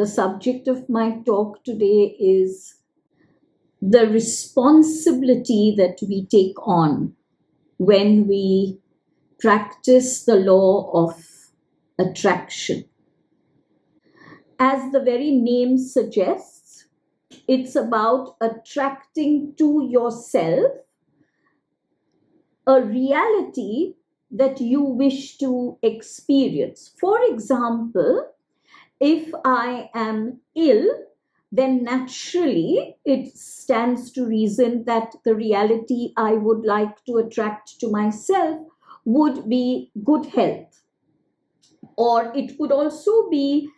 The subject of my talk today is the responsibility that we take on when we practice the law of attraction. As the very name suggests, it's about attracting to yourself a reality that you wish to experience. For example, if I am ill, then naturally it stands to reason that the reality I would like to attract to myself would be good health. Or it could also be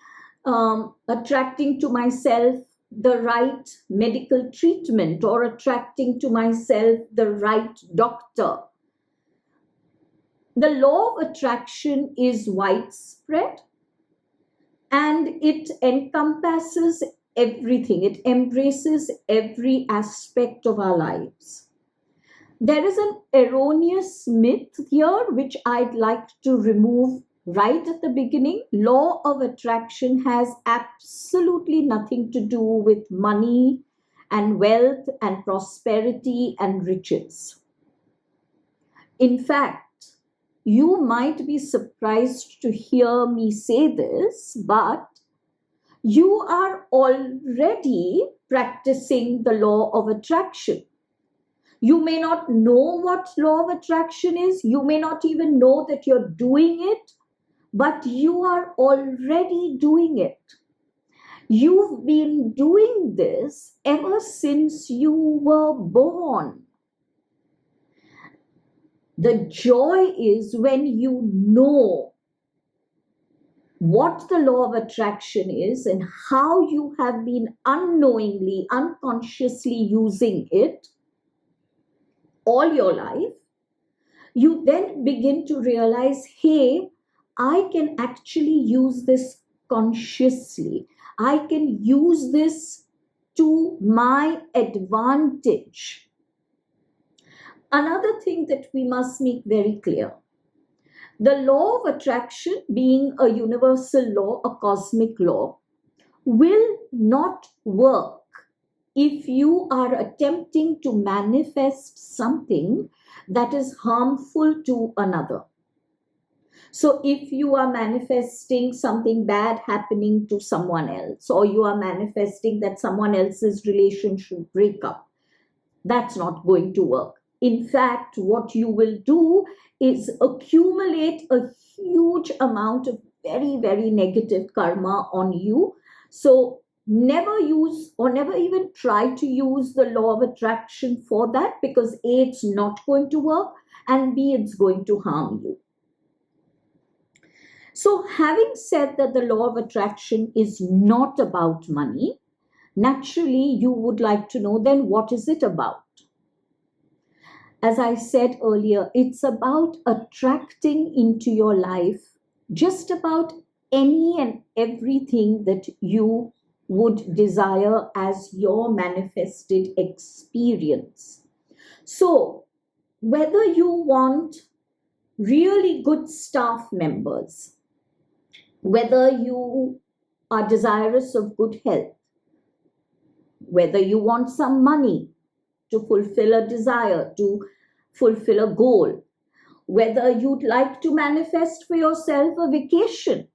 attracting to myself the right medical treatment or attracting to myself the right doctor. The law of attraction is widespread and it encompasses everything. It embraces every aspect of our lives. There is an erroneous myth here which I'd like to remove right at the beginning. Law of attraction has absolutely nothing to do with money and wealth and prosperity and riches. In fact, you might be surprised to hear me say this, but you are already practicing the law of attraction. You may not know what law of attraction is. You may not even know that you're doing it, but you are already doing it. You've been doing this ever since you were born. The joy is when you know what the law of attraction is and how you have been unknowingly, unconsciously using it all your life. You then begin to realize, hey, I can actually use this consciously. I can use this to my advantage. Another thing that we must make very clear, the law of attraction being a universal law, a cosmic law, will not work if you are attempting to manifest something that is harmful to another. So if you are manifesting something bad happening to someone else, or you are manifesting that someone else's relationship break up, that's not going to work. In fact, what you will do is accumulate a huge amount of very, very negative karma on you. So never use or never even try to use the law of attraction for that, because A, it's not going to work, and B, it's going to harm you. So having said that the law of attraction is not about money, naturally you would like to know, then what is it about? As I said earlier, it's about attracting into your life just about any and everything that you would desire as your manifested experience. So, whether you want really good staff members, whether you are desirous of good health, whether you want some money to fulfill a desire, to fulfill a goal, whether you'd like to manifest for yourself a vacation,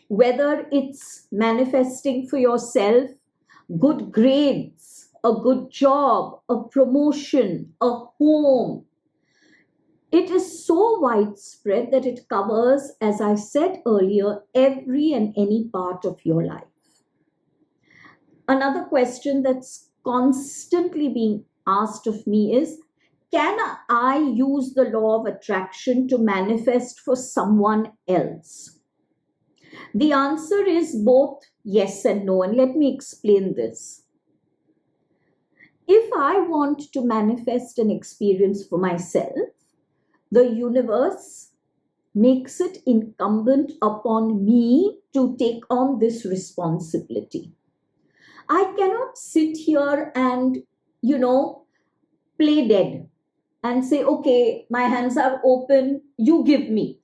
whether it's manifesting for yourself good grades, a good job, a promotion, a home. It is so widespread that it covers, as I said earlier, every and any part of your life. Another question that's constantly being asked of me is, can I use the law of attraction to manifest for someone else? The answer is both yes and no, and let me explain this. If I want to manifest an experience for myself, the universe makes it incumbent upon me to take on this responsibility. I cannot sit here and, play dead and say, okay, my hands are open, you give me.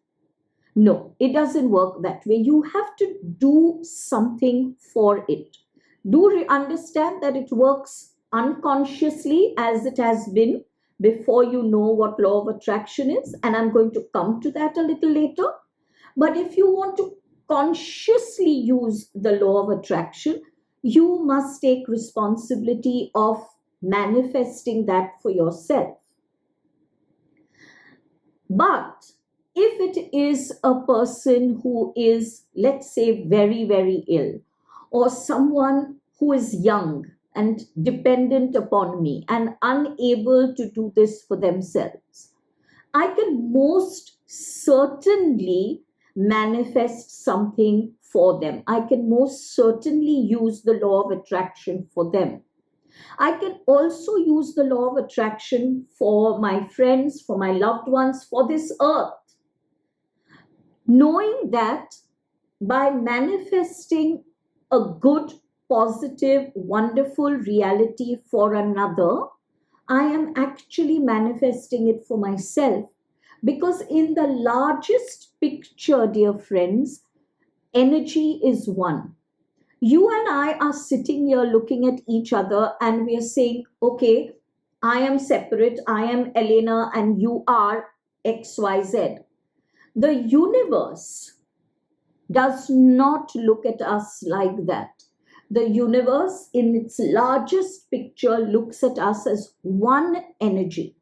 No, it doesn't work that way. You have to do something for it. Do understand that it works unconsciously, as it has been before you know what law of attraction is. And I'm going to come to that a little later. But if you want to consciously use the law of attraction, you must take responsibility of manifesting that for yourself. But if it is a person who is, let's say, very, very ill, or someone who is young and dependent upon me and unable to do this for themselves, I can most certainly manifest something for them. I can most certainly use the law of attraction for them. I can also use the law of attraction for my friends, for my loved ones, for this earth. Knowing that by manifesting a good, positive, wonderful reality for another, I am actually manifesting it for myself. Because in the largest picture, dear friends, energy is one. You and I are sitting here looking at each other and we are saying, okay, I am separate, I am Ellaeenah and you are XYZ. The universe does not look at us like that. The universe in its largest picture looks at us as one energy.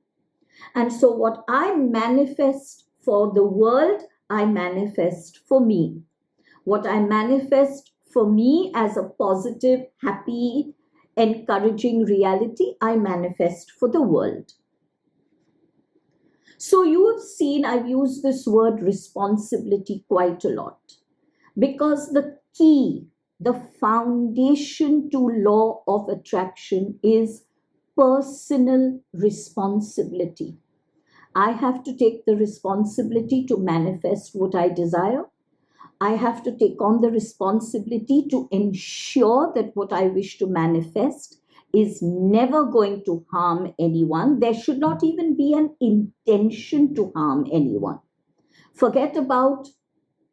And so what I manifest for the world, I manifest for me. What I manifest for me as a positive, happy, encouraging reality, I manifest for the world. So you have seen I've used this word responsibility quite a lot, because the key, the foundation to law of attraction is personal responsibility. I have to take the responsibility to manifest what I desire. I have to take on the responsibility to ensure that what I wish to manifest is never going to harm anyone. There should not even be an intention to harm anyone. Forget about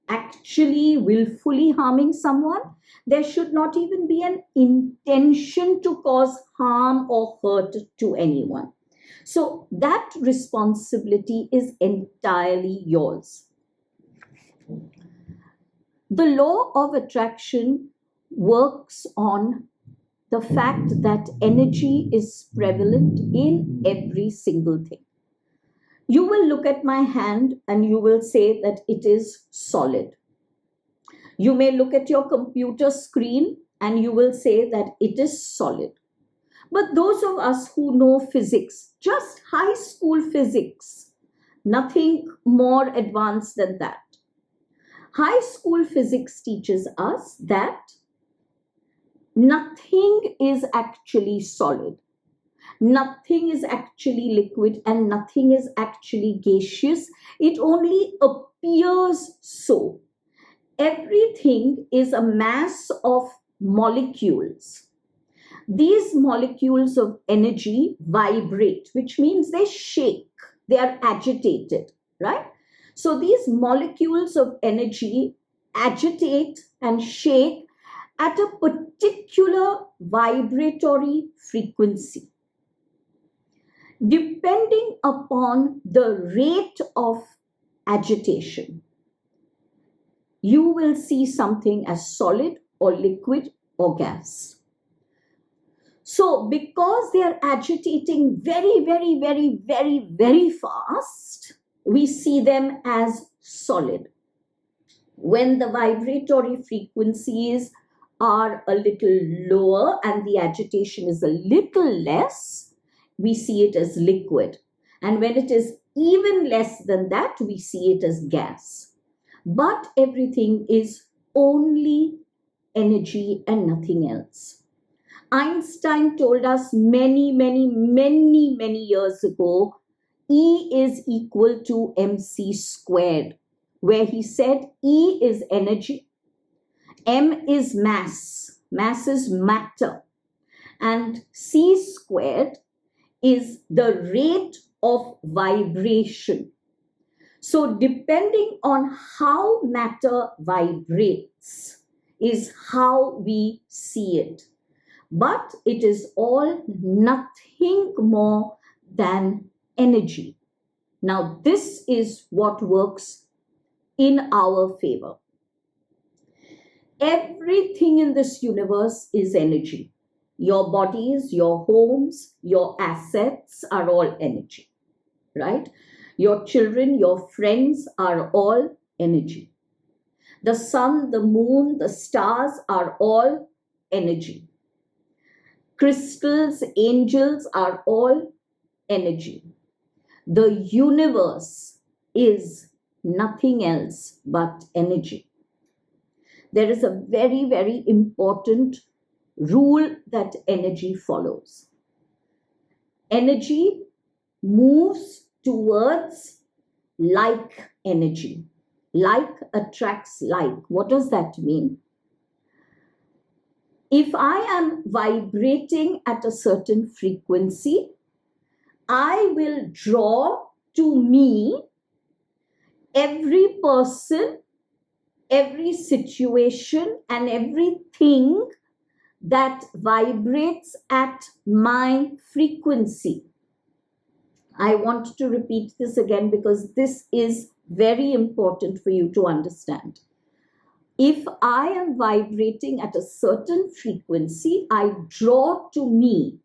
actually willfully harming someone. There should not even be an intention to cause harm or hurt to anyone. So that responsibility is entirely yours. The law of attraction works on the fact that energy is prevalent in every single thing. You will look at my hand and you will say that it is solid. You may look at your computer screen and you will say that it is solid. But those of us who know physics, just high school physics, nothing more advanced than that. High school physics teaches us that nothing is actually solid. Nothing is actually liquid and nothing is actually gaseous. It only appears so. Everything is a mass of molecules. These molecules of energy vibrate, which means they shake, they are agitated, right? So these molecules of energy agitate and shake at a particular vibratory frequency. Depending upon the rate of agitation, you will see something as solid or liquid or gas. So because they are agitating very, very, very, very, very fast, we see them as solid. When the vibratory frequencies are a little lower and the agitation is a little less, we see it as liquid. And when it is even less than that, we see it as gas. But everything is only energy and nothing else. Einstein told us many, many, many, many years ago, E is equal to mc squared, where he said E is energy, m is mass, mass is matter, and c squared is the rate of vibration. So depending on how matter vibrates is how we see it. But it is all nothing more than energy. Now, this is what works in our favor. Everything in this universe is energy. Your bodies, your homes, your assets are all energy, right? Your children, your friends are all energy. The sun, the moon, the stars are all energy. Crystals, angels are all energy. The universe is nothing else but energy. There is a very, very important rule that energy follows. Energy moves towards like energy. Like attracts like. What does that mean? If I am vibrating at a certain frequency, I will draw to me every person, every situation, and everything that vibrates at my frequency. I want to repeat this again because this is very important for you to understand. If I am vibrating at a certain frequency, I draw to me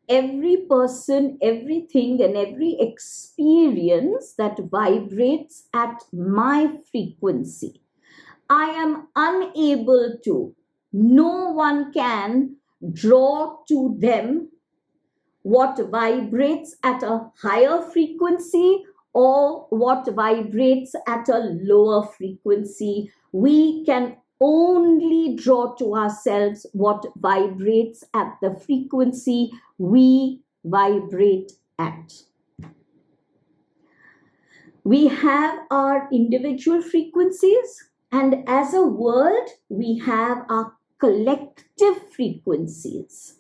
every person, everything, and every experience that vibrates at my frequency. I am unable to, no one can draw to them what vibrates at a higher frequency or what vibrates at a lower frequency. We can only draw to ourselves what vibrates at the frequency we vibrate at. We have our individual frequencies, and as a world, we have our collective frequencies.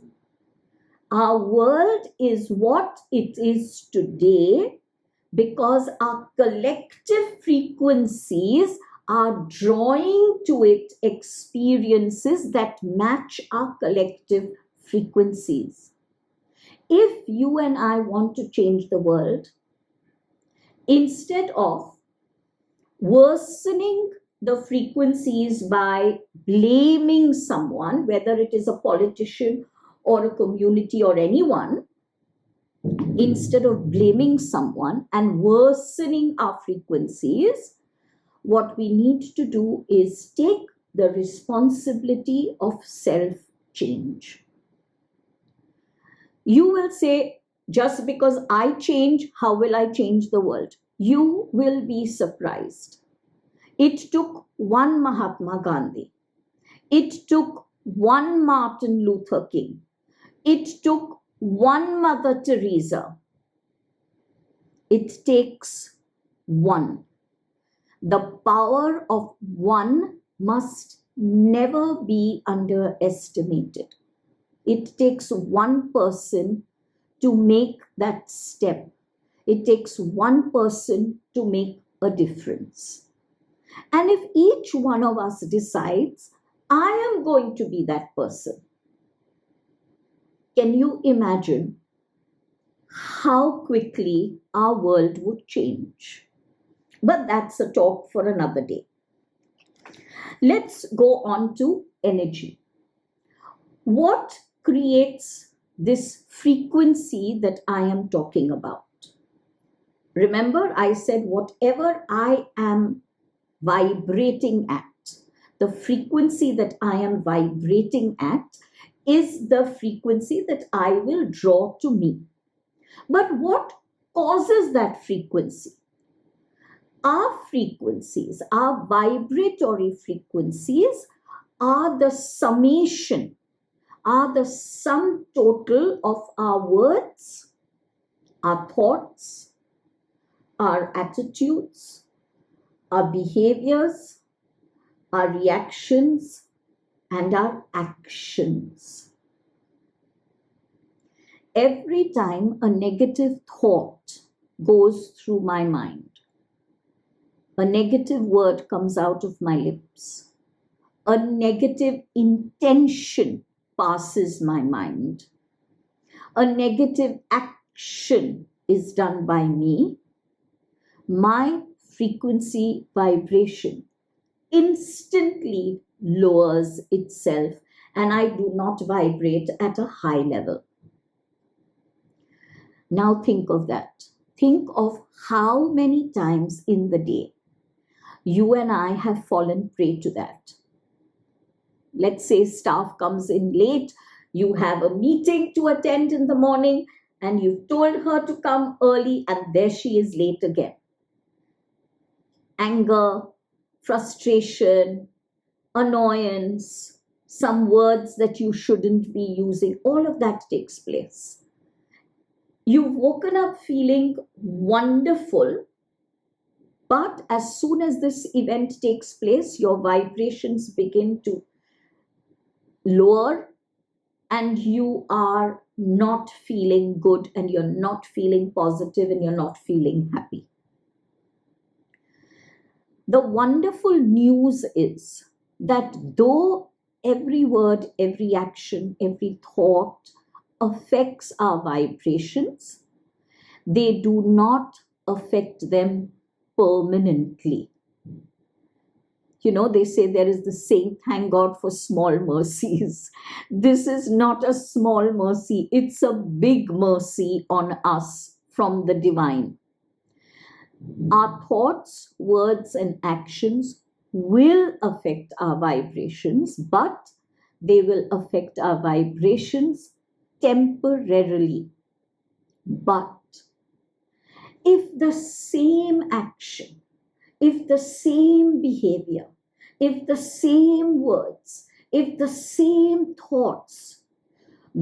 Our world is what it is today because our collective frequencies are drawing to it experiences that match our collective frequencies. If you and I want to change the world, instead of worsening the frequencies by blaming someone, whether it is a politician or a community or anyone, instead of blaming someone and worsening our frequencies, what we need to do is take the responsibility of self-change. You will say, just because I change, how will I change the world? You will be surprised. It took one Mahatma Gandhi. It took one Martin Luther King. It took one Mother Teresa. It takes one. The power of one must never be underestimated. It takes one person to make that step. It takes one person to make a difference. And if each one of us decides, I am going to be that person, can you imagine how quickly our world would change? But that's a talk for another day. Let's go on to energy. What creates this frequency that I am talking about? Remember, I said whatever I am vibrating at, the frequency that I am vibrating at is the frequency that I will draw to me. But what causes that frequency? Our frequencies, our vibratory frequencies, are the summation, are the sum total of our words, our thoughts, our attitudes, our behaviors, our reactions, and our actions. Every time a negative thought goes through my mind, A negative word comes out of my lips. A negative intention passes my mind. A negative action is done by me. My frequency vibration instantly lowers itself, and I do not vibrate at a high level. Now think of that. Think of how many times in the day you and I have fallen prey to that. Let's say staff comes in late, you have a meeting to attend in the morning, and you've told her to come early, and there she is late again. Anger, frustration, annoyance, some words that you shouldn't be using, all of that takes place. You've woken up feeling wonderful, but as soon as this event takes place, your vibrations begin to lower and you are not feeling good, and you're not feeling positive, and you're not feeling happy. The wonderful news is that though every word, every action, every thought affects our vibrations, they do not affect them permanently. You know, they say there is the saying, thank God for small mercies. This is not a small mercy. It's a big mercy on us from the divine. Our thoughts, words, and actions will affect our vibrations, but they will affect our vibrations temporarily. But if the same action, if the same behavior, if the same words, if the same thoughts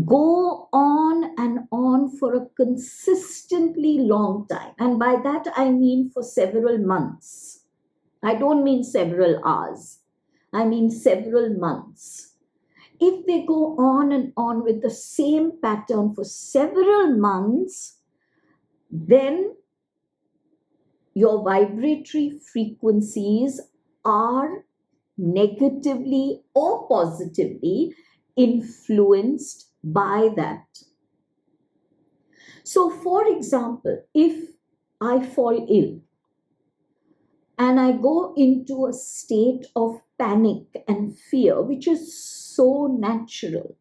go on and on for a consistently long time, and by that I mean for several months. I don't mean several hours. I mean several months. If they go on and on with the same pattern for several months, then your vibratory frequencies are negatively or positively influenced by that. So, for example, if I fall ill and I go into a state of panic and fear, which is so natural,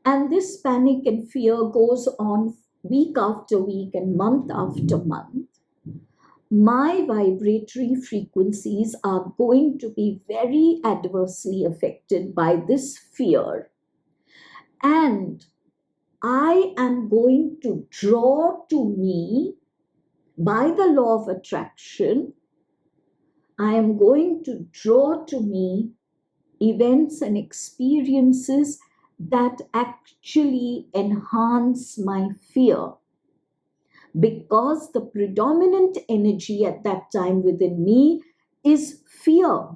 and this panic and fear goes on week after week and month after month, my vibratory frequencies are going to be very adversely affected by this fear. And I am going to draw to me, by the law of attraction, I am going to draw to me events and experiences that actually enhance my fear. Because the predominant energy at that time within me is fear.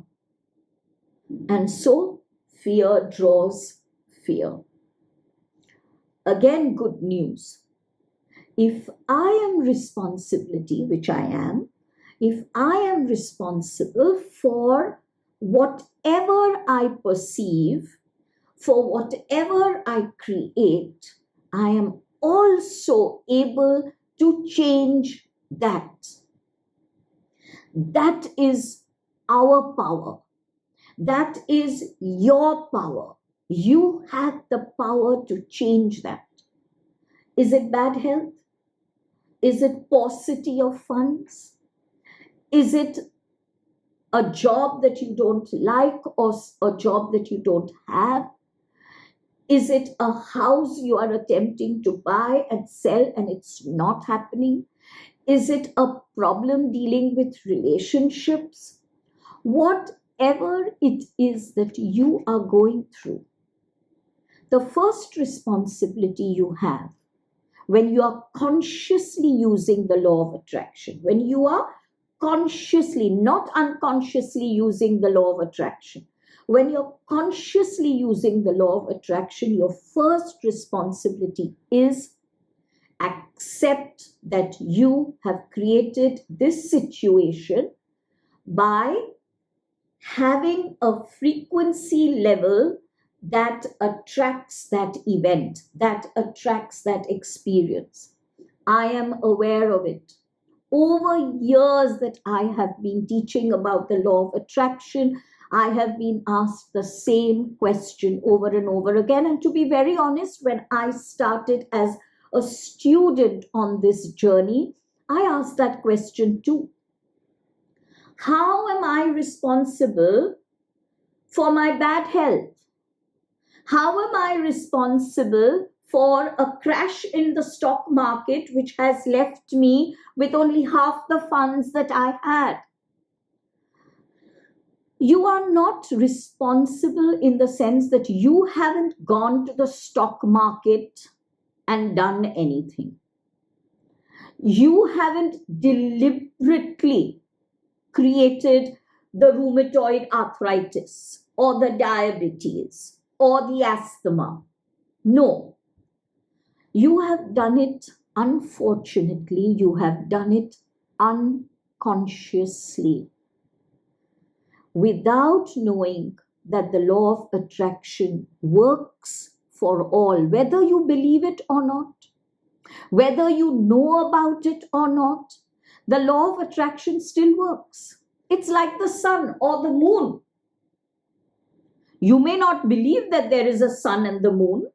And so fear draws fear. Again, good news. If I am responsibility, which I am, if I am responsible for whatever I perceive, for whatever I create, I am also able to change that. That is our power. That is your power. You have the power to change that. Is it bad health? Is it paucity of funds? Is it a job that you don't like or a job that you don't have? Is it a house you are attempting to buy and sell and it's not happening? Is it a problem dealing with relationships? Whatever it is that you are going through, the first responsibility you have when you are consciously using the law of attraction, when you are consciously, not unconsciously using the law of attraction, when you're consciously using the law of attraction, your first responsibility is accept that you have created this situation by having a frequency level that attracts that event, that attracts that experience. I am aware of it. Over years that I have been teaching about the law of attraction, I have been asked the same question over and over again. And to be very honest, when I started as a student on this journey, I asked that question too. How am I responsible for my bad health? How am I responsible for a crash in the stock market which has left me with only half the funds that I had? You are not responsible in the sense that you haven't gone to the stock market and done anything. You haven't deliberately created the rheumatoid arthritis or the diabetes or the asthma. No. You have done it, unfortunately, you have done it unconsciously, without knowing that the law of attraction works for all, whether you believe it or not, whether you know about it or not. The law of attraction still works. It's like the sun or the moon. You may not believe that there is a sun and the moon,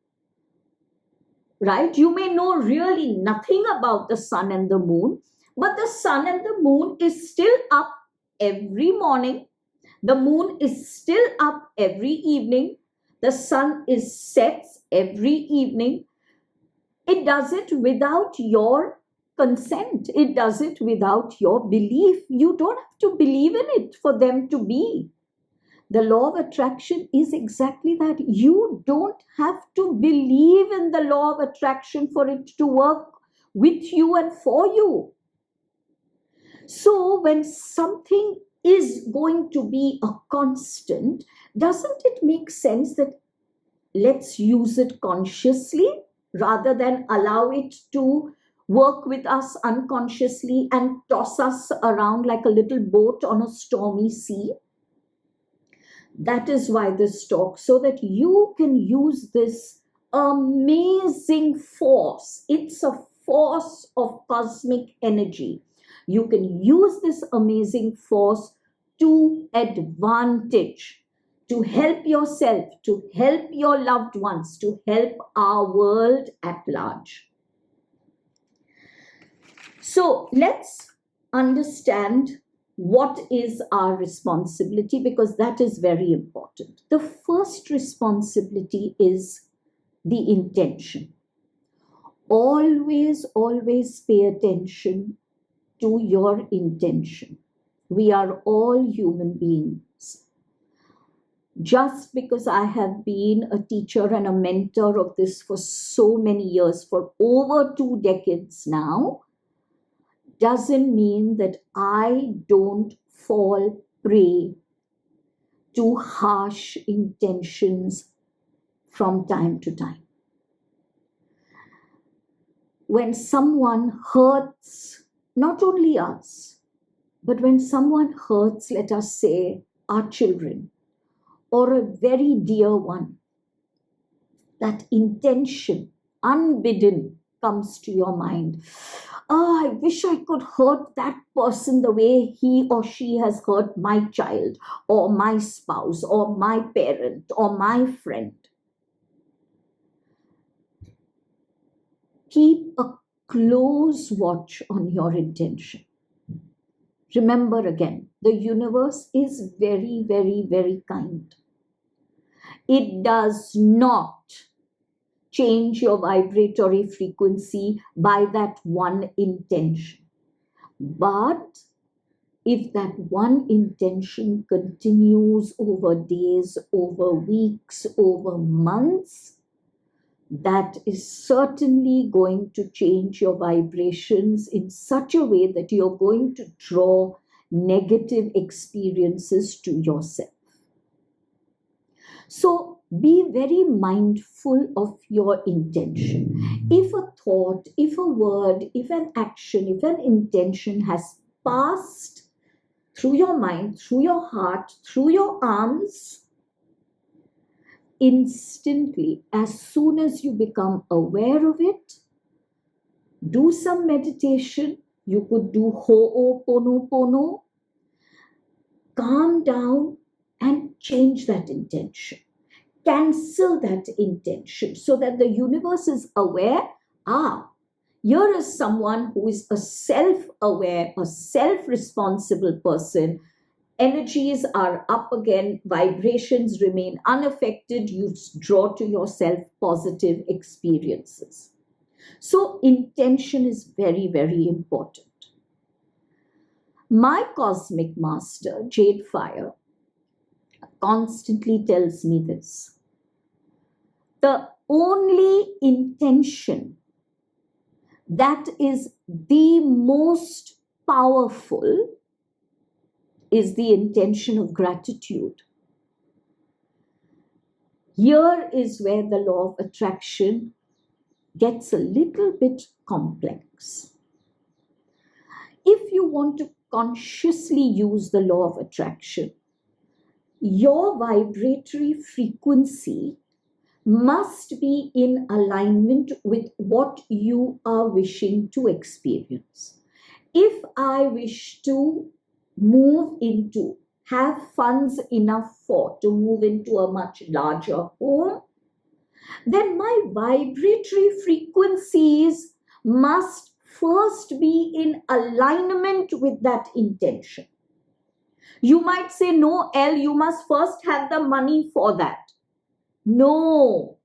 right? You may know really nothing about the sun and the moon, but the sun and the moon is still up every morning. The moon is still up every evening. The sun is sets every evening. It does it without your consent. It does it without your belief. You don't have to believe in it for them to be. The law of attraction is exactly that. You don't have to believe in the law of attraction for it to work with you and for you. So when something is going to be a constant, doesn't it make sense that let's use it consciously rather than allow it to work with us unconsciously and toss us around like a little boat on a stormy sea? That is why this talk, so that you can use this amazing force. It's a force of cosmic energy. You can use this amazing force to advantage, to help yourself, to help your loved ones, to help our world at large. So let's understand what is our responsibility, because that is very important. The first responsibility is the intention. Always, always pay attention to your intention. We are all human beings. Just because I have been a teacher and a mentor of this for so many years, for over 2 decades now, doesn't mean that I don't fall prey to harsh intentions from time to time. When someone hurts not only us, but when someone hurts, let us say, our children or a very dear one, that intention, unbidden, comes to your mind. Oh, I wish I could hurt that person the way he or she has hurt my child or my spouse or my parent or my friend. Keep a close watch on your intention. Remember again, the universe is very, very, very kind. It does not change your vibratory frequency by that one intention. But if that one intention continues over days, over weeks, over months, that is certainly going to change your vibrations in such a way that you're going to draw negative experiences to yourself. So be very mindful of your intention. If a thought, if a word, if an action, if an intention has passed through your mind, through your heart, through your arms, instantly, as soon as you become aware of it, do some meditation. You could do Ho'oponopono, calm down and change that intention. Cancel that intention so that the universe is aware, here is someone who is a self-aware, a self-responsible person. Energies are up again, vibrations remain unaffected, you draw to yourself positive experiences. So intention is very, very important. My cosmic master, JadeFire, constantly tells me this. The only intention that is the most powerful is the intention of gratitude. Here is where the law of attraction gets a little bit complex. If you want to consciously use the law of attraction, your vibratory frequency must be in alignment with what you are wishing to experience. If I wish to have funds enough to move into a much larger home, then my vibratory frequencies must first be in alignment with that intention. You might say, no, you must first have the money for that. No.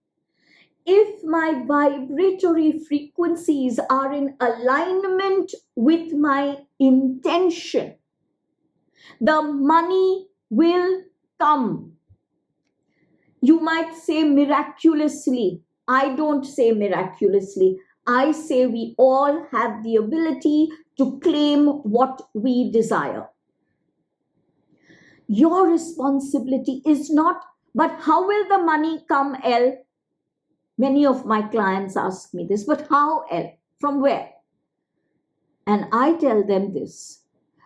If my vibratory frequencies are in alignment with my intention, the money will come. You might say miraculously. I don't say miraculously. I say we all have the ability to claim what we desire. Your responsibility is not, but how will the money come, Many of my clients ask me this, but how, From where? And I tell them this.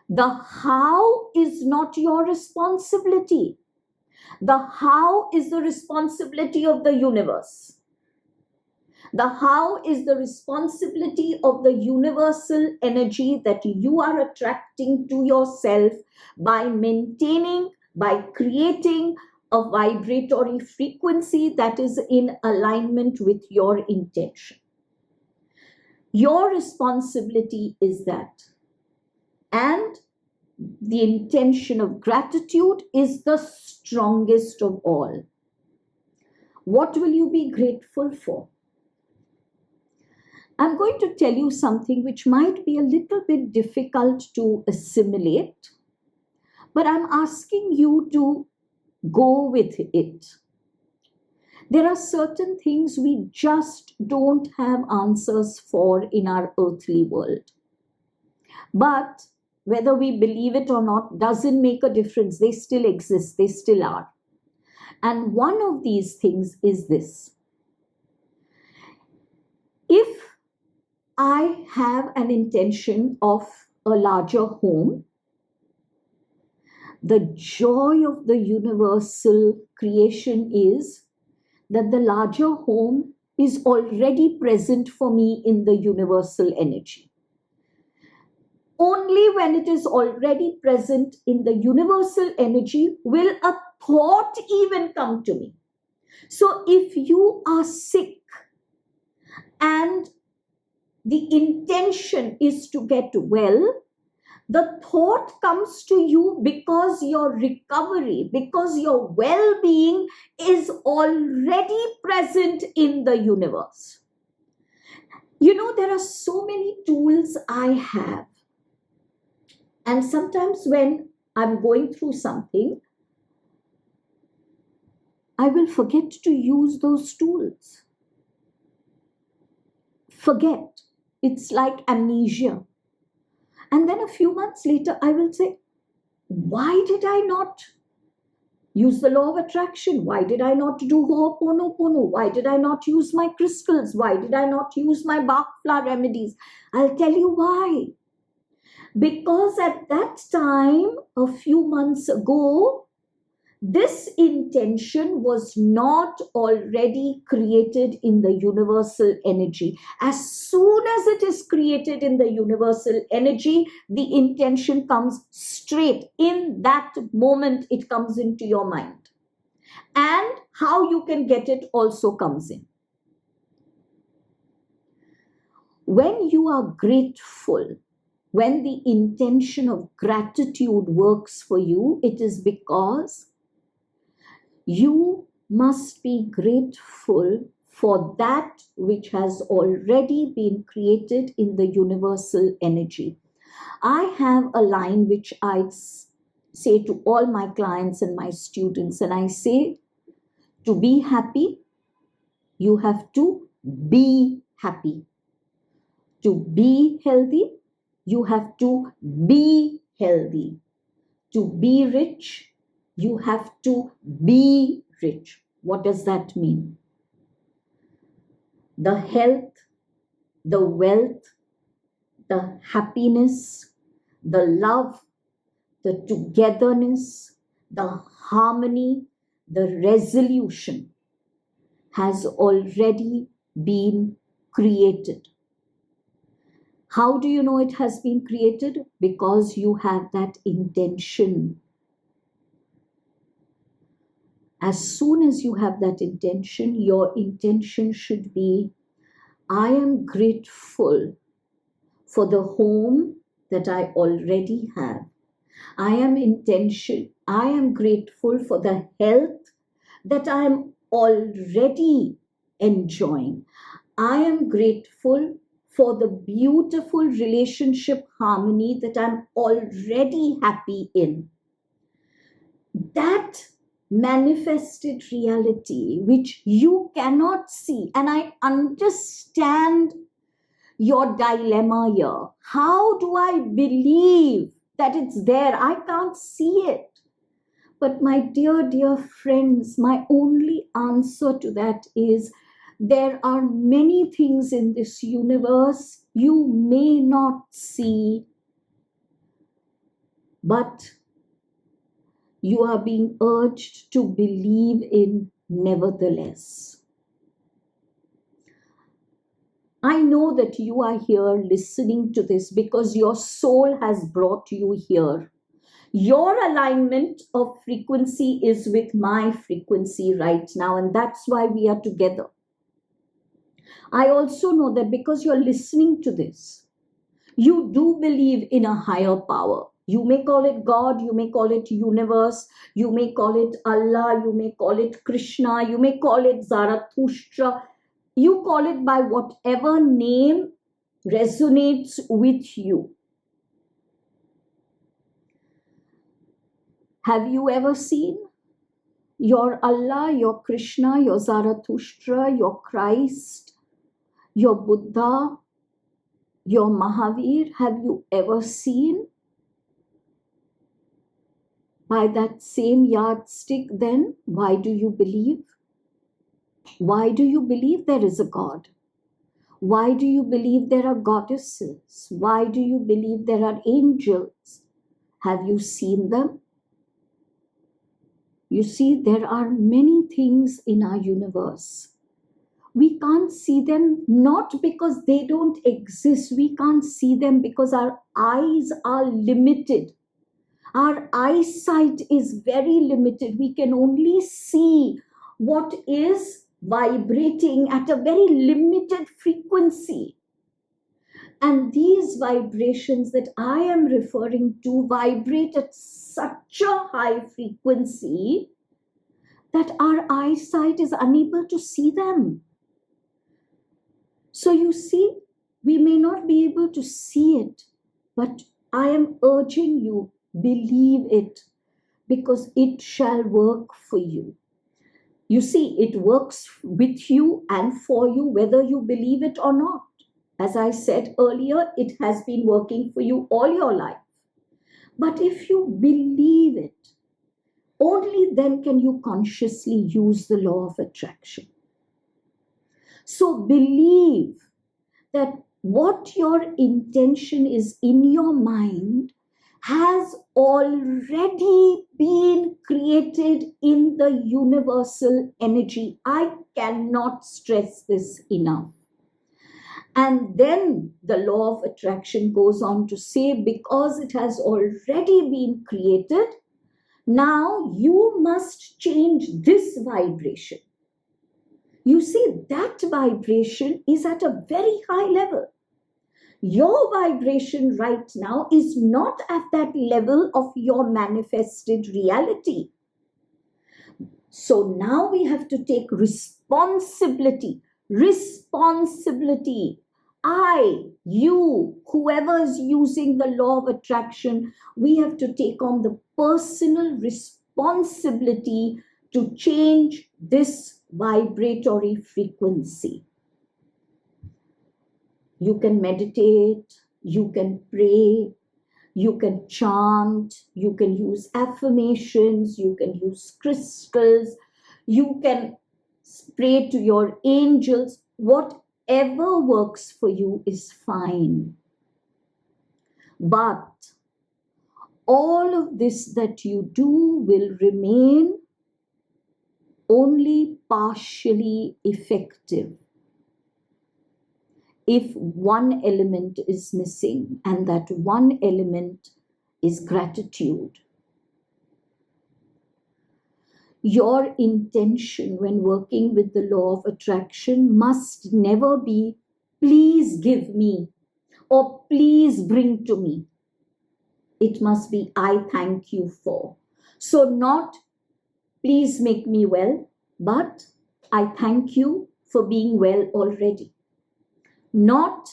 The how is not your responsibility. The how is the responsibility of the universe. The how is the responsibility of the universal energy that you are attracting to yourself by maintaining, by creating a vibratory frequency that is in alignment with your intention. Your responsibility is that. And the intention of gratitude is the strongest of all. What will you be grateful for? I'm going to tell you something which might be a little bit difficult to assimilate, but I'm asking you to go with it. There are certain things we just don't have answers for in our earthly world. But whether we believe it or not doesn't make a difference. They still exist. They still are. And one of these things is this. If I have an intention of a larger home, the joy of the universal creation is that the larger home is already present for me in the universal energy. Only when it is already present in the universal energy will a thought even come to me. So if you are sick and the intention is to get well, the thought comes to you because your recovery, because your well-being is already present in the universe. You know, there are so many tools I have. And sometimes when I'm going through something, I will forget to use those tools. Forget. It's like amnesia. And then a few months later, I will say, why did I not Use the law of attraction. Why did I not do Ho'oponopono? Why did I not use my crystals? Why did I not use my Bach flower remedies? I'll tell you why. Because at that time, a few months ago, this intention was not already created in the universal energy. As soon as it is created in the universal energy, the intention comes straight. In that moment, it comes into your mind. And how you can get it also comes in. When you are grateful, when the intention of gratitude works for you, it is because you must be grateful for that which has already been created in the universal energy. I have a line which I say to all my clients and my students, and I say, to be happy, you have to be happy. To be healthy, you have to be healthy. To be rich, you have to be rich. What does that mean? The health, the wealth, the happiness, the love, the togetherness, the harmony, the resolution has already been created. How do you know it has been created? Because you have that intention. As soon as you have that intention, your intention should be, I am grateful for the home that I already have. I am grateful for the health that I am already enjoying. I am grateful for the beautiful relationship harmony that I'm already happy in. That manifested reality which you cannot see, and I understand your dilemma here. How do I believe that it's there? I can't see it. But my dear friends, my only answer to that is, there are many things in this universe you may not see, but you are being urged to believe in nevertheless. I know that you are here listening to this because your soul has brought you here. Your alignment of frequency is with my frequency right now, and that's why we are together. I also know that because you're listening to this, you do believe in a higher power. You may call it God, you may call it universe, you may call it Allah, you may call it Krishna, you may call it Zarathustra. You call it by whatever name resonates with you. Have you ever seen your Allah, your Krishna, your Zarathustra, your Christ, your Buddha, your Mahavir? Have you ever seen by that same yardstick? Then why do you believe? Why do you believe there is a God? Why do you believe there are goddesses? Why do you believe there are angels? Have you seen them? You see, there are many things in our universe. We can't see them not because they don't exist. We can't see them because our eyes are limited. Our eyesight is very limited. We can only see what is vibrating at a very limited frequency. And these vibrations that I am referring to vibrate at such a high frequency that our eyesight is unable to see them. So you see, we may not be able to see it, but I am urging you, believe it, because it shall work for you. You see, it works with you and for you, whether you believe it or not. As I said earlier, it has been working for you all your life. But if you believe it, only then can you consciously use the law of attraction. So believe that what your intention is in your mind has already been created in the universal energy. I cannot stress this enough. And then the law of attraction goes on to say, because it has already been created, now you must change this vibration. You see, that vibration is at a very high level. Your vibration right now is not at that level of your manifested reality. So now we have to take responsibility. Responsibility. I, you, whoever is using the law of attraction, we have to take on the personal responsibility to change this vibratory frequency. You can meditate, you can pray, you can chant, you can use affirmations, you can use crystals, you can pray to your angels. Whatever works for you is fine. But all of this that you do will remain only partially effective if one element is missing, and that one element is gratitude. Your intention when working with the law of attraction must never be, please give me, or please bring to me. It must be, I thank you for. So not, please make me well, but I thank you for being well already. Not,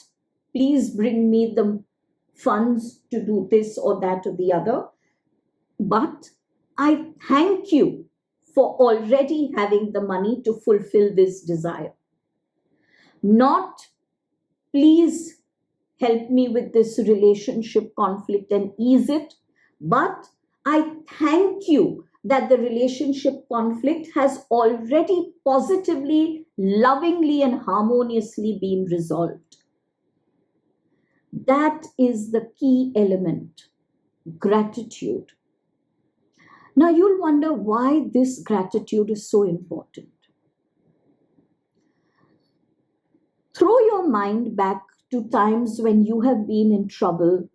please bring me the funds to do this or that or the other, but I thank you for already having the money to fulfill this desire. Not, please help me with this relationship conflict and ease it, but I thank you that the relationship conflict has already positively, lovingly, and harmoniously been resolved. That is the key element, gratitude. Now you'll wonder why this gratitude is so important. Throw your mind back to times when you have been in trouble.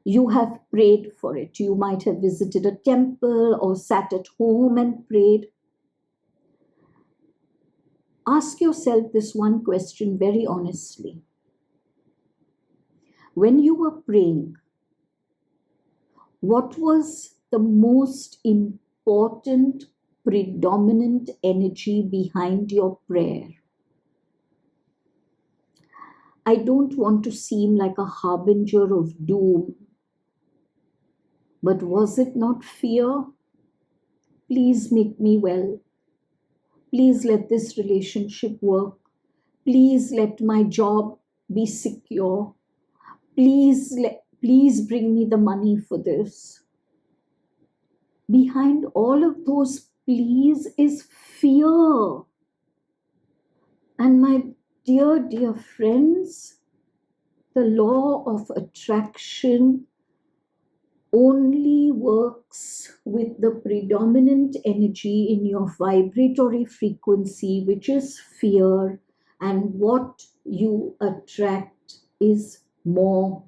You have prayed for it. You might have visited a temple or sat at home and prayed. Ask yourself this one question very honestly. When you were praying, what was the most important, predominant energy behind your prayer? I don't want to seem like a harbinger of doom, but was it not fear? Please make me well. Please let this relationship work. Please let my job be secure. Please bring me the money for this. Behind all of those pleas is fear. And my dear friends, the law of attraction only works with the predominant energy in your vibratory frequency, which is fear, and what you attract is more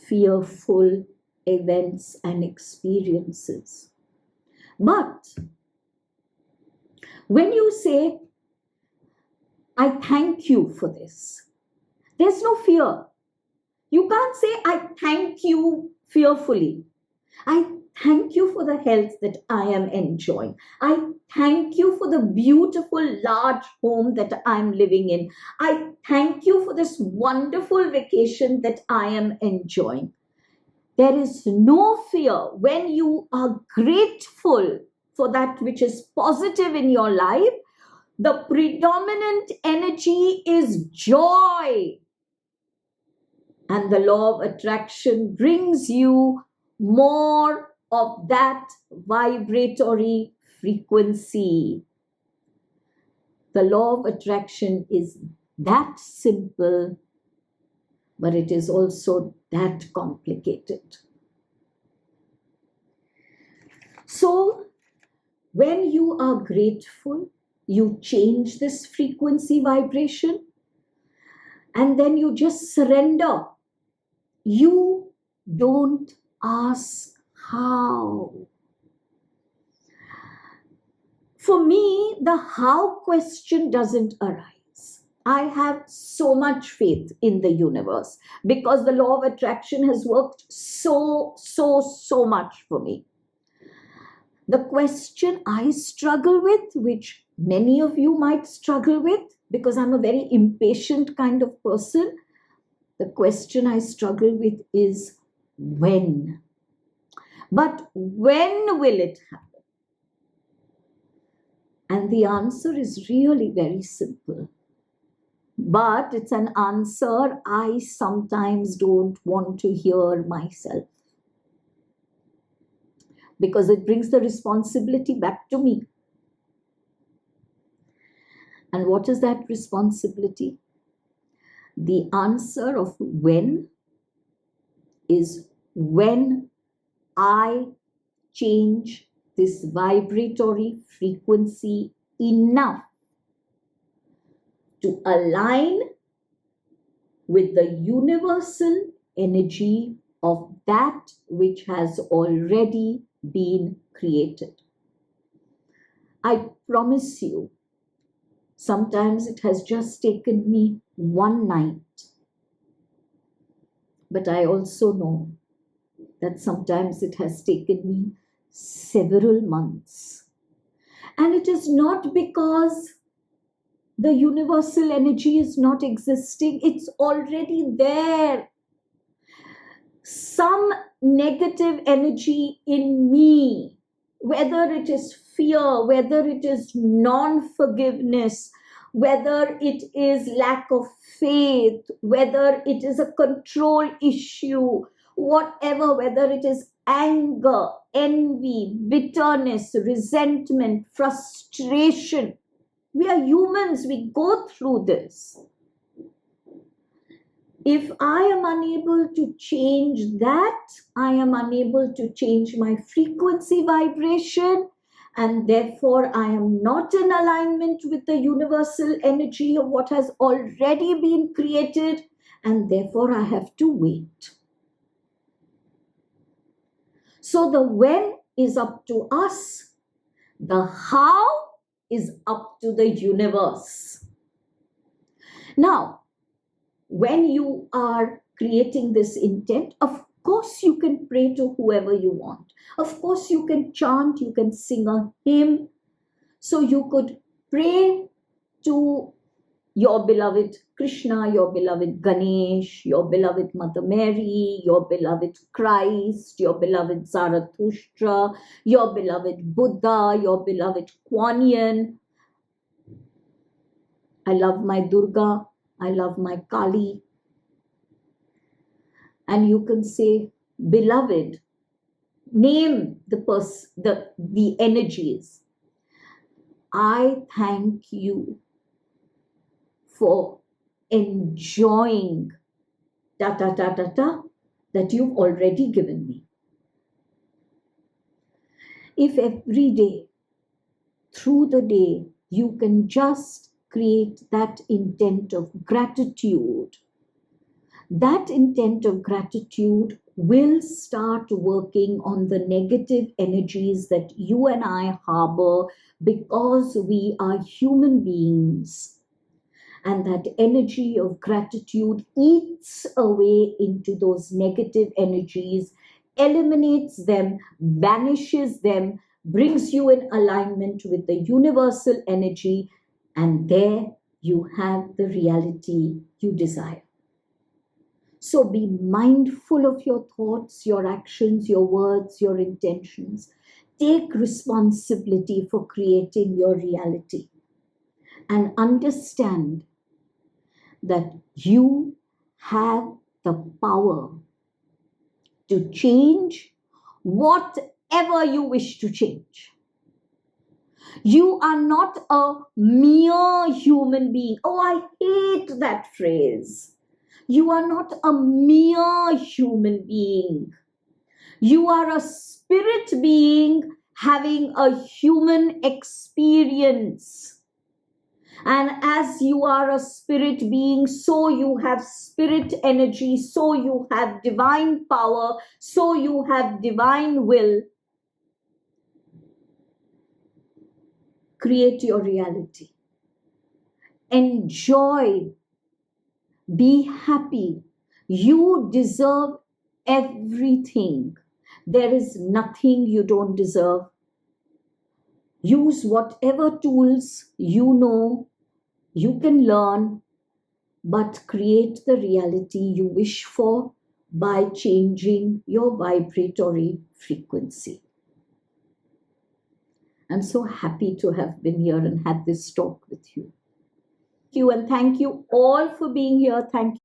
fearful events and experiences. But when you say, I thank you for this, there's no fear. You can't say, I thank you fearfully. I thank you for the health that I am enjoying. I thank you for the beautiful large home that I'm living in. I thank you for this wonderful vacation that I am enjoying. There is no fear when you are grateful for that which is positive in your life. The predominant energy is joy. And the law of attraction brings you more of that vibratory frequency. The law of attraction is that simple, but it is also that complicated. So, when you are grateful, you change this frequency vibration, and then you just surrender. You don't ask how. For me, the how question doesn't arise. I have so much faith in the universe because the law of attraction has worked so much for me. The question I struggle with, which many of you might struggle with, because I'm a very impatient kind of person, the question I struggle with is when. But when will it happen? And the answer is really very simple. But it's an answer I sometimes don't want to hear myself, because it brings the responsibility back to me. And what is that responsibility? The answer of when is when I change this vibratory frequency enough to align with the universal energy of that which has already been created. I promise you, sometimes it has just taken me one night. But I also know that sometimes it has taken me several months. And it is not because the universal energy is not existing. It's already there. Some negative energy in me, whether it is fear, whether it is non-forgiveness, whether it is lack of faith, whether it is a control issue, whatever, whether it is anger, envy, bitterness, resentment, frustration. We are humans, we go through this. If I am unable to change that, I am unable to change my frequency vibration, and therefore I am not in alignment with the universal energy of what has already been created, and therefore I have to wait. So the when is up to us, the how is up to the universe. Now, when you are creating this intent, of course you can pray to whoever you want. Of course you can chant, you can sing a hymn. So you could pray to your beloved Krishna, your beloved Ganesh, your beloved Mother Mary, your beloved Christ, your beloved Zarathustra, your beloved Buddha, your beloved Kuan Yin. I love my Durga. I love my Kali. And you can say, beloved, name the energies. I thank you for enjoying that you've already given me. If every day, through the day, you can just create that intent of gratitude, that intent of gratitude will start working on the negative energies that you and I harbor because we are human beings. And that energy of gratitude eats away into those negative energies, eliminates them, banishes them, brings you in alignment with the universal energy, and there you have the reality you desire. So be mindful of your thoughts, your actions, your words, your intentions. Take responsibility for creating your reality. And understand that you have the power to change whatever whatever you wish to change. You are not a mere human being. Oh, I hate that phrase. You are not a mere human being. You are a spirit being having a human experience. And as you are a spirit being, so you have spirit energy, so you have divine power, so you have divine will. Create your reality. Enjoy. Be happy. You deserve everything. There is nothing you don't deserve. Use whatever tools you know you can learn, but create the reality you wish for by changing your vibratory frequency. I'm so happy to have been here and had this talk with you. Thank you, and thank you all for being here. Thank you.